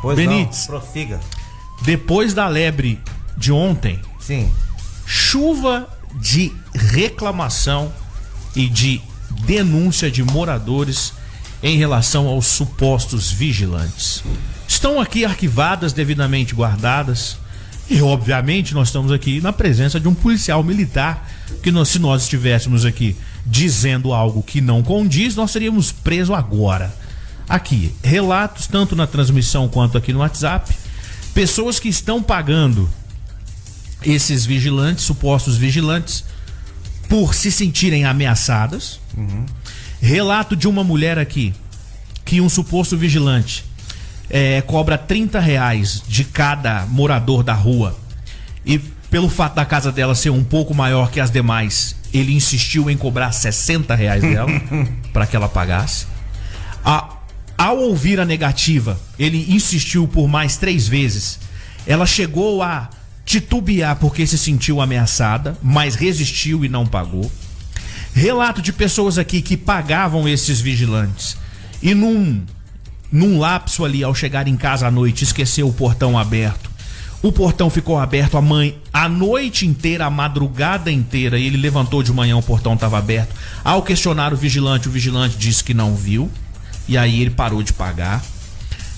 Pois Benítez, não, prossiga. Depois da lebre de ontem, Sim. chuva de reclamação e de denúncia de moradores em relação aos supostos vigilantes. Estão aqui arquivadas, devidamente guardadas, e obviamente nós estamos aqui na presença de um policial militar, que se nós estivéssemos aqui dizendo algo que não condiz, nós seríamos presos agora. Aqui, relatos tanto na transmissão quanto aqui no WhatsApp, pessoas que estão pagando esses vigilantes, supostos vigilantes, por se sentirem ameaçadas. Relato de uma mulher aqui, que um suposto vigilante cobra R$30 de cada morador da rua, e pelo fato da casa dela ser um pouco maior que as demais, ele insistiu em cobrar R$60 dela para que ela pagasse. Ao ouvir a negativa, ele insistiu por mais 3 vezes. Ela chegou a titubear porque se sentiu ameaçada, mas resistiu e não pagou. Relato de pessoas aqui que pagavam esses vigilantes e num lapso ali, ao chegar em casa à noite, esqueceu o portão aberto. O portão ficou aberto a noite inteira, a madrugada inteira, e ele levantou de manhã, o portão estava aberto. Ao questionar o vigilante disse que não viu, e aí ele parou de pagar.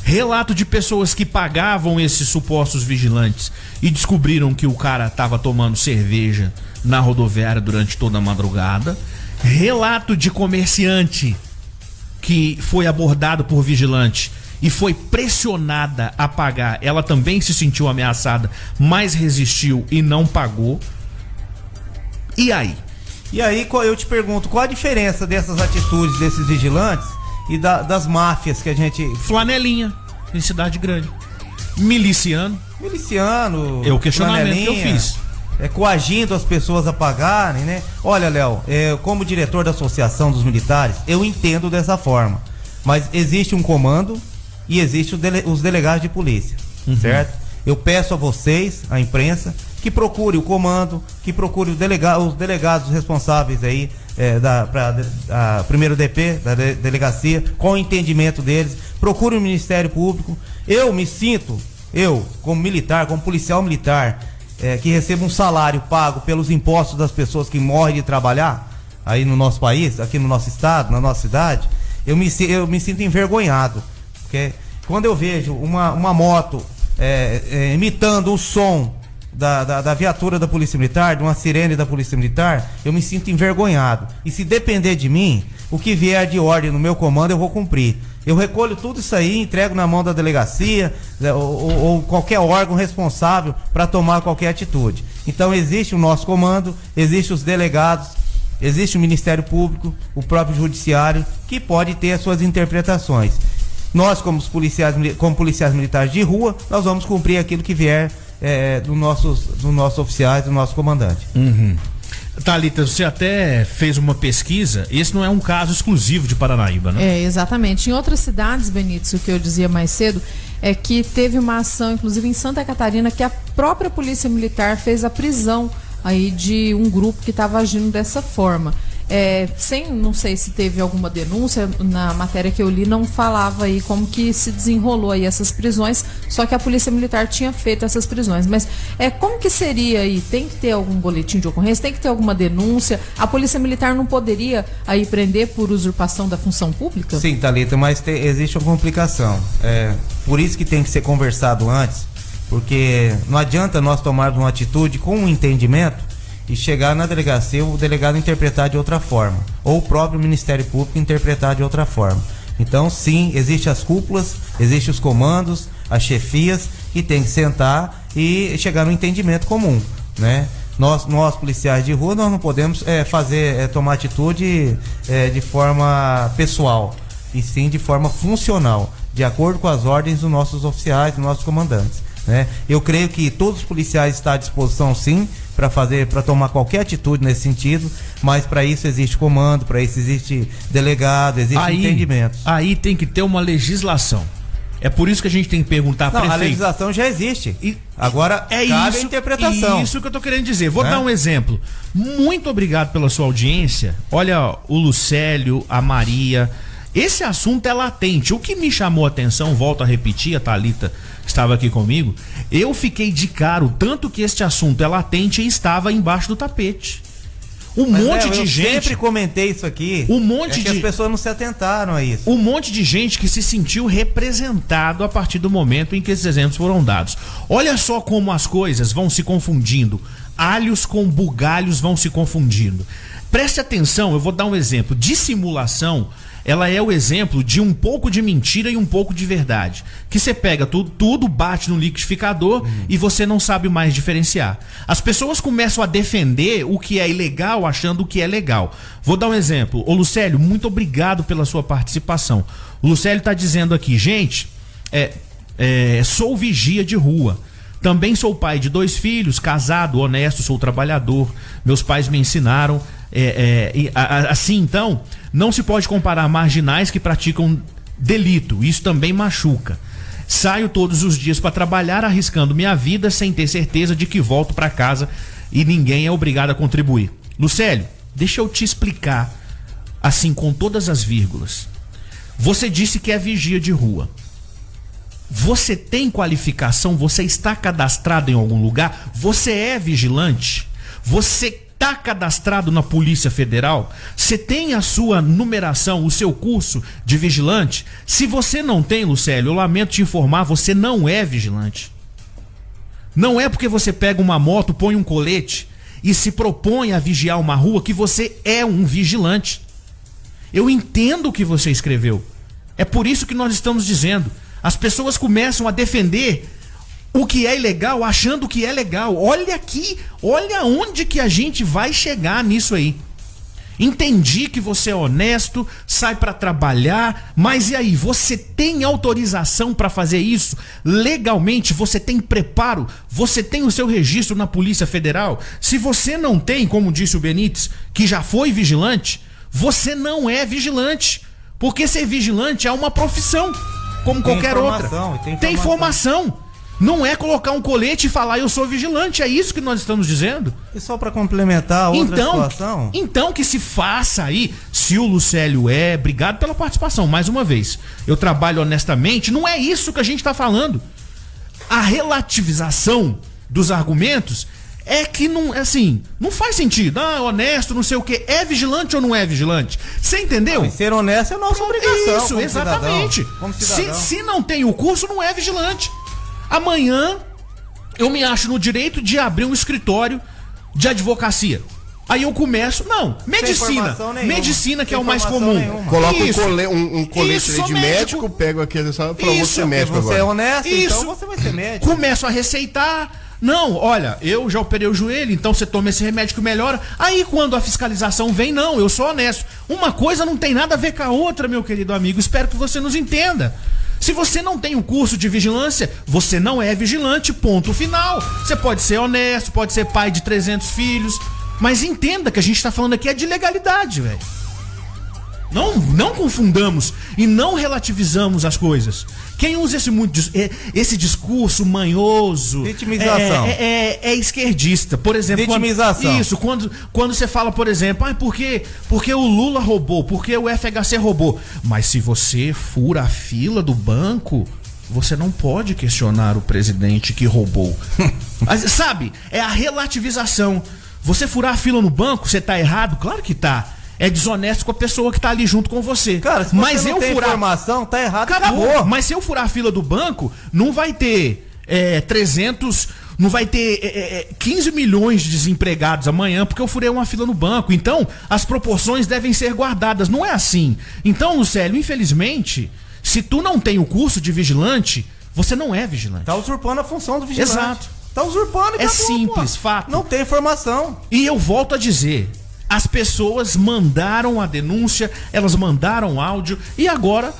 Relato de pessoas que pagavam esses supostos vigilantes e descobriram que o cara estava tomando cerveja na rodoviária durante toda a madrugada. Relato de comerciante que foi abordado por vigilante e foi pressionada a pagar. Ela também se sentiu ameaçada, mas resistiu e não pagou. E aí? E aí eu te pergunto, qual a diferença dessas atitudes desses vigilantes e das máfias que a gente... Flanelinha, em cidade grande. Miliciano. É o questionamento que eu fiz. Coagindo as pessoas a pagarem, né? Olha, Léo, como diretor da Associação dos Militares, eu entendo dessa forma. Mas existe um comando e existe os delegados de polícia, certo? Eu peço a vocês, a imprensa, que procure o comando, que procure os delegados responsáveis aí para primeiro DP, da delegacia, com o entendimento deles. Procure o Ministério Público. Eu, como militar, como policial militar, que recebo um salário pago pelos impostos das pessoas que morrem de trabalhar aí no nosso país, aqui no nosso estado, na nossa cidade, eu me sinto envergonhado, porque quando eu vejo uma moto imitando o som da viatura da Polícia Militar, de uma sirene da Polícia Militar, eu me sinto envergonhado. E se depender de mim, o que vier de ordem no meu comando eu vou cumprir. Eu recolho tudo isso aí, entrego na mão da delegacia ou qualquer órgão responsável para tomar qualquer atitude. Então existe o nosso comando, existem os delegados, existe o Ministério Público, o próprio Judiciário, que pode ter as suas interpretações. Nós, como policiais militares de rua, nós vamos cumprir aquilo que vier dos nossos oficiais, do nosso comandante. Thalita, você até fez uma pesquisa. Esse não é um caso exclusivo de Paranaíba, né? Exatamente. Em outras cidades, Benítez, o que eu dizia mais cedo é que teve uma ação, inclusive em Santa Catarina, que a própria Polícia Militar fez a prisão aí de um grupo que estava agindo dessa forma. Não sei se teve alguma denúncia, na matéria que eu li não falava aí como que se desenrolou aí essas prisões, só que a Polícia Militar tinha feito essas prisões, mas como que seria aí? Tem que ter algum boletim de ocorrência, tem que ter alguma denúncia? A Polícia Militar não poderia aí prender por usurpação da função pública? Sim, Thalita, mas existe uma complicação, por isso que tem que ser conversado antes, porque não adianta nós tomarmos uma atitude com um entendimento e chegar na delegacia, o delegado interpretar de outra forma, ou o próprio Ministério Público interpretar de outra forma. Então, sim, existem as cúpulas, existem os comandos, as chefias, que tem que sentar e chegar no entendimento comum, né? Nós policiais de rua, nós não podemos tomar atitude de forma pessoal, e sim de forma funcional, de acordo com as ordens dos nossos oficiais, dos nossos comandantes, né? Eu creio que todos os policiais estão à disposição, sim, para tomar qualquer atitude nesse sentido, mas para isso existe comando, para isso existe delegado, existe entendimento. Aí tem que ter uma legislação. É por isso que a gente tem que perguntar para prefeito. A legislação já existe. Agora cabe a interpretação. Isso que eu tô querendo dizer. Vou dar um exemplo. Muito obrigado pela sua audiência. Olha, o Lucélio, a Maria Esse assunto é latente. O que me chamou a atenção, volto a repetir, a Thalita estava aqui comigo, eu fiquei de cara o tanto que este assunto é latente e estava embaixo do tapete. Um monte de gente. Eu sempre comentei isso aqui. Que as pessoas não se atentaram a isso. Um monte de gente que se sentiu representado a partir do momento em que esses exemplos foram dados. Olha só como as coisas vão se confundindo. Alhos com bugalhos vão se confundindo. Preste atenção, eu vou dar um exemplo. Dissimulação, ela é o exemplo de um pouco de mentira e um pouco de verdade. Que você pega tudo bate no liquidificador e você não sabe mais diferenciar. As pessoas começam a defender o que é ilegal achando o que é legal. Vou dar um exemplo. Ô Lucélio, muito obrigado pela sua participação. O Lucélio está dizendo aqui, gente, sou vigia de rua. Também sou pai de 2 filhos, casado, honesto, sou trabalhador. Meus pais me ensinaram. Assim, então, não se pode comparar marginais que praticam delito. Isso também machuca. Saio todos os dias para trabalhar, arriscando minha vida sem ter certeza de que volto para casa e ninguém é obrigado a contribuir. Lucélio, deixa eu te explicar, assim, com todas as vírgulas. Você disse que é vigia de rua. Você tem qualificação? Você está cadastrado em algum lugar? Você é vigilante? Você está cadastrado na Polícia Federal? Você tem a sua numeração, o seu curso de vigilante? Se você não tem, Lucélio, eu lamento te informar, você não é vigilante. Não é porque você pega uma moto, põe um colete e se propõe a vigiar uma rua que você é um vigilante. Eu entendo o que você escreveu. É por isso que nós estamos dizendo. As pessoas começam a defender o que é ilegal, achando que é legal. Olha aqui, olha onde que a gente vai chegar nisso aí. Entendi que você é honesto, sai para trabalhar, mas e aí, você tem autorização para fazer isso? Legalmente, você tem preparo? Você tem o seu registro na Polícia Federal? Se você não tem, como disse o Benítez, que já foi vigilante, você não é vigilante. Porque ser vigilante é uma profissão, como qualquer outra. Tem informação. Não é colocar um colete e falar eu sou vigilante, é isso que nós estamos dizendo. E só para complementar a outra situação. Então que se faça aí, se o Lucélio obrigado pela participação, mais uma vez. Eu trabalho honestamente, não é isso que a gente está falando. A relativização dos argumentos é que não, assim, não faz sentido. Honesto, não sei o que. É vigilante ou não é vigilante? Você entendeu? Não, ser honesto é nossa obrigação. Isso, exatamente. Se não tem o curso, não é vigilante. Amanhã eu me acho no direito de abrir um escritório de advocacia. Aí eu começo, medicina que é o mais comum. Coloca um colete de médico, pego aquele só pra você ser médico agora. Você é honesto, então você vai ser médico. Começo a receitar. Não, olha, eu já operei o joelho, então você toma esse remédio que melhora. Aí quando a fiscalização vem, não, eu sou honesto. Uma coisa não tem nada a ver com a outra, meu querido amigo. Espero que você nos entenda. Se você não tem um curso de vigilância, você não é vigilante, ponto final. Você pode ser honesto, pode ser pai de 300 filhos, mas entenda que a gente tá falando aqui é de legalidade, velho. Não confundamos e não relativizamos as coisas. Quem usa esse discurso manhoso vitimização é esquerdista. Por exemplo, vitimização. Quando você fala, por exemplo, porque o Lula roubou, porque o FHC roubou. Mas se você fura a fila do banco, você não pode questionar o presidente que roubou. Sabe? É a relativização. Você furar a fila no banco, você tá errado? Claro que tá. É desonesto com a pessoa que tá ali junto com você. Cara, se você não tem informação, tá errado, acabou. Mas se eu furar a fila do banco, não vai ter 300, não vai ter 15 milhões de desempregados amanhã porque eu furei uma fila no banco. Então, as proporções devem ser guardadas. Não é assim. Então, Lucélio, infelizmente, se tu não tem o curso de vigilante, você não é vigilante. Tá usurpando a função do vigilante. Exato. Tá usurpando e acabou, simples, fato. Não tem informação. E eu volto a dizer... As pessoas mandaram a denúncia, elas mandaram áudio e agora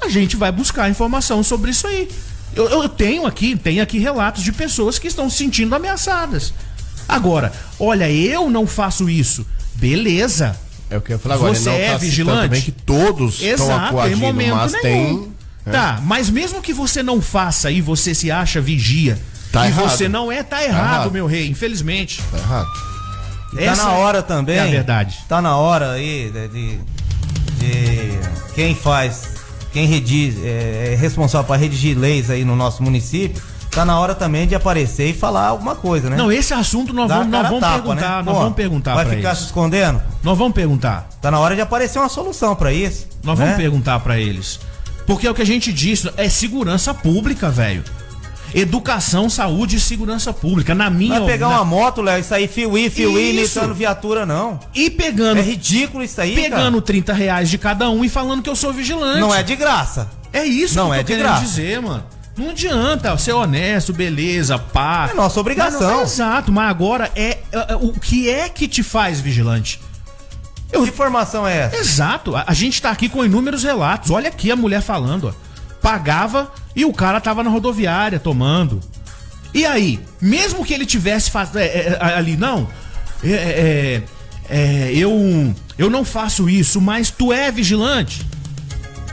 a gente vai buscar informação sobre isso aí. Eu tenho aqui relatos de pessoas que estão se sentindo ameaçadas. Agora, olha, eu não faço isso. Beleza. É o que eu ia falar agora. Você é vigilante? Também que todos estão coagindo, em momento mas nenhum. Tá, mas mesmo que você não faça e você se acha vigia, tá e errado. Você não é, tá errado, meu rei, infelizmente. Tá errado. Tá na hora também. É a verdade. Tá na hora aí de quem redige, é responsável para redigir leis aí no nosso município, tá na hora também de aparecer e falar alguma coisa, né? Não, esse assunto nós vamos perguntar, né? Nós vamos perguntar pra eles. Vai ficar se escondendo? Nós vamos perguntar. Tá na hora de aparecer uma solução pra isso. Nós vamos perguntar pra eles. Porque é o que a gente disse, é segurança pública, velho. Educação, saúde e segurança pública. Na minha... Vai pegar uma moto, Léo, e sair fio imitando viatura, não. E pegando... É ridículo isso aí, pegando cara. R$30 de cada um e falando que eu sou vigilante. Não é de graça. É isso não que eu é tô de querendo graça. dizer, mano. Não adianta ser honesto, beleza, pá. É nossa obrigação. Exato, mas agora o que é que te faz vigilante? Que informação é essa? Exato, a gente tá aqui com inúmeros relatos. Olha aqui a mulher falando, ó. Pagava e o cara tava na rodoviária tomando. E aí, mesmo que ele tivesse ali, não, eu não faço isso, mas tu é vigilante.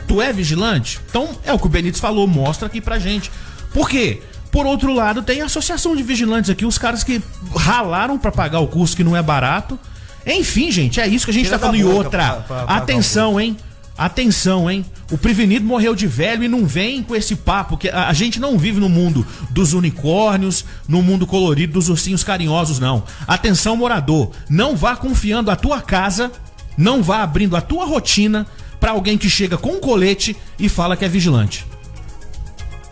Tu é vigilante? Então, é o que o Benítez falou, mostra aqui pra gente. Por quê? Por outro lado, tem a associação de vigilantes aqui, os caras que ralaram pra pagar o curso que não é barato. Enfim, gente, é isso que a gente tá falando. E outra, atenção, hein? Atenção, hein? O prevenido morreu de velho e não vem com esse papo, que a gente não vive no mundo dos unicórnios, no mundo colorido dos ursinhos carinhosos, não. Atenção, morador, não vá confiando a tua casa, não vá abrindo a tua rotina pra alguém que chega com um colete e fala que é vigilante.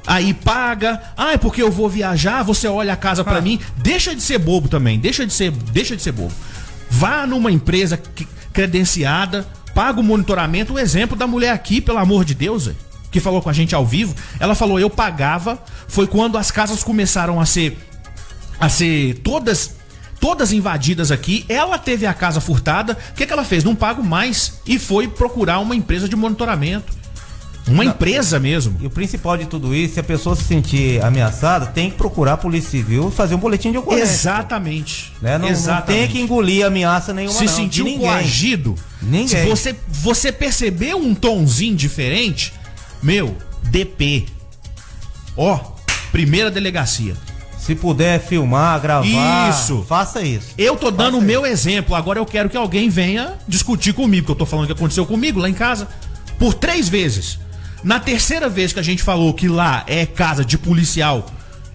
Aí paga, é porque eu vou viajar, você olha a casa pra mim. Deixa de ser bobo também, deixa de ser bobo. Vá numa empresa credenciada, paga o monitoramento. O exemplo da mulher aqui, pelo amor de Deus, que falou com a gente ao vivo, ela falou, eu pagava, foi quando as casas começaram a ser todas invadidas aqui, ela teve a casa furtada, o que ela fez? Não pago mais e foi procurar uma empresa de monitoramento. Empresa mesmo. E o principal de tudo isso, se a pessoa se sentir ameaçada, tem que procurar a Polícia Civil e fazer um boletim de ocorrência. Exatamente. Né? Não tem que engolir ameaça nenhuma. Se sentiu coagido, ninguém. Se você percebeu um tonzinho diferente, DP. Primeira delegacia. Se puder filmar, gravar, isso. Faça isso. Eu tô dando o meu exemplo, agora eu quero que alguém venha discutir comigo, porque eu tô falando que aconteceu comigo lá em casa por 3 vezes. Na terceira vez que a gente falou que lá é casa de policial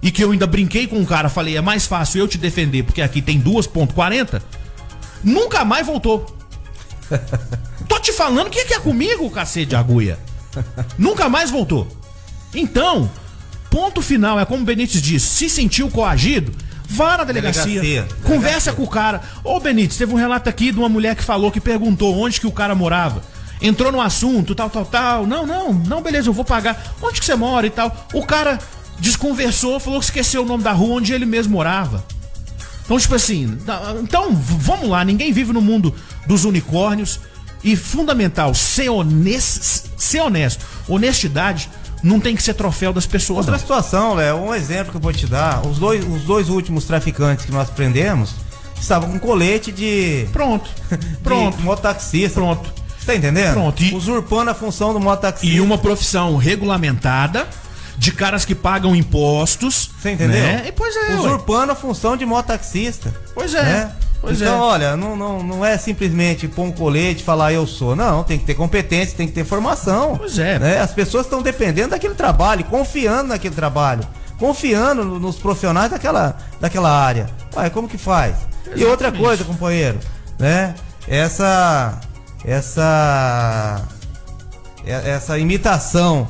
e que eu ainda brinquei com o cara, falei, é mais fácil eu te defender porque aqui tem 2,40, nunca mais voltou. Tô te falando que é comigo, cacete de agulha. Nunca mais voltou. Então, ponto final, é como o Benítez disse, se sentiu coagido, vá na delegacia. Conversa com o cara. Ô Benítez, teve um relato aqui de uma mulher que falou, que perguntou onde que o cara morava. Entrou no assunto, tal. Não, beleza, eu vou pagar. Onde que você mora e tal? O cara desconversou, falou que esqueceu o nome da rua onde ele mesmo morava. Então, tipo assim, vamos lá, ninguém vive no mundo dos unicórnios. E fundamental, ser honesto. Honestidade não tem que ser troféu das pessoas. Outra situação, Léo, um exemplo que eu vou te dar. Os dois últimos traficantes que nós prendemos estavam com colete de... Pronto. De mototaxista. Pronto. Você tá entendendo? Pronto. Usurpando a função do mototaxista. E uma profissão regulamentada, de caras que pagam impostos. Você entendeu? Né? E, pois é. Usurpando a função de mototaxista. Pois é. Né? Então, olha, não é simplesmente pôr um colete e falar eu sou. Não, tem que ter competência, tem que ter formação. Pois é. Né? As pessoas estão dependendo daquele trabalho, confiando naquele trabalho, confiando nos profissionais daquela área. Ué, como que faz? Exatamente. E outra coisa, companheiro, né? Essa imitação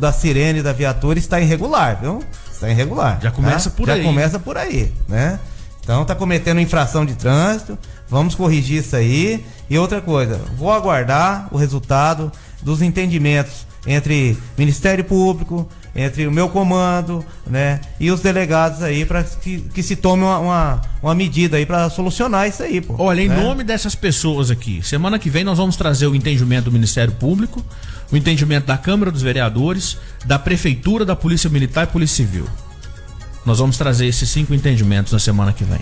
da sirene da viatura está irregular, viu? Está irregular. Já começa por aí. Já começa por aí, né? Então tá cometendo infração de trânsito, vamos corrigir isso aí. E outra coisa, vou aguardar o resultado dos entendimentos entre Ministério Público, entre o meu comando, né, e os delegados aí, para que se tome uma medida aí para solucionar isso aí, pô. Olha, em nome dessas pessoas aqui, semana que vem nós vamos trazer o entendimento do Ministério Público, o entendimento da Câmara dos Vereadores, da Prefeitura, da Polícia Militar e Polícia Civil. Nós vamos trazer esses 5 entendimentos na semana que vem.